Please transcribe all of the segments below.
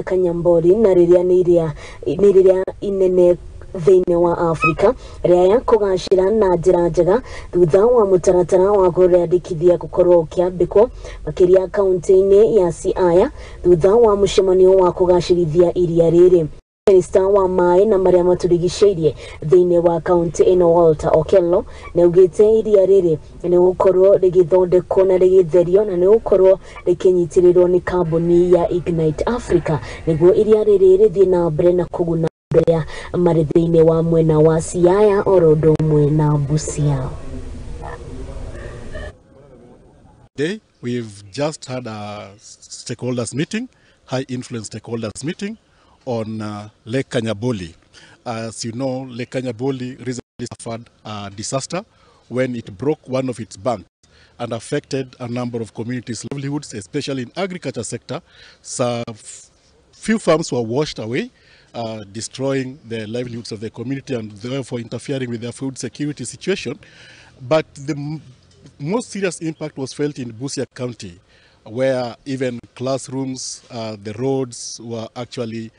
ria Kanyaboli na riria inene thiini wa Afrika riaya kugacira na njira njega thutha wa mutaratra wa kurithondeka gukorwo kwambikwo makiria kaunti-ini ya Riaya thutha wa mucemanio wa kugacirithia Iria Ria. Minister wa mai na maria maturigiceirie thiini wa kaunti ino Walter Okello neugite Iria Ria ni gukorwo rigithondekwo na rigitherio na ni gukorwo rikinyitirirwo ni kambuni ya Ignite Africa niguo Iria Ria rithie na mbere na kuguna ya marithiini wa mwena wa Riaya orodo mwena Busia. Today we've just had a stakeholders meeting, high influence stakeholders meeting on Lake Kanyaboli. As you know, Lake Kanyaboli recently suffered a disaster when it broke one of its banks and affected a number of communities' livelihoods, especially in agriculture sector. So few farms were washed away, destroying the livelihoods of the community and therefore interfering with their food security situation. But the most serious impact was felt in Busia County, where even classrooms, the roads were actually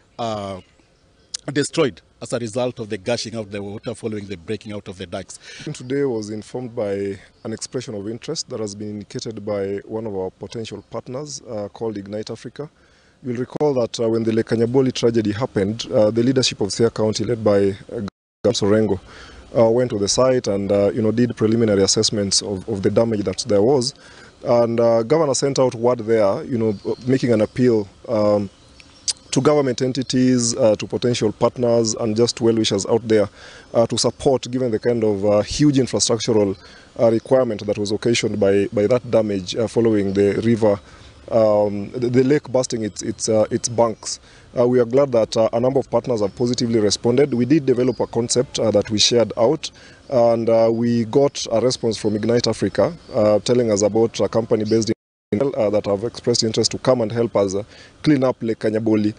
destroyed as a result of the gushing out of the water following the breaking out of the dikes. Today was informed by an expression of interest that has been indicated by one of our potential partners called Ignite Africa. You'll recall that when the Lake Kanyaboli tragedy happened, the leadership of Riria County, led by Sorengo, went to the site and did preliminary assessments of the damage that there was. And Governor sent out word there, making an appeal to government entities, to potential partners, and just well-wishers out there to support, given the kind of huge infrastructural requirement that was occasioned by that damage following the river. The lake bursting its banks. We are glad that a number of partners have positively responded. We did develop a concept that we shared out, and we got a response from Ignite Africa telling us about a company based in that have expressed interest to come and help us clean up Lake Kanyaboli.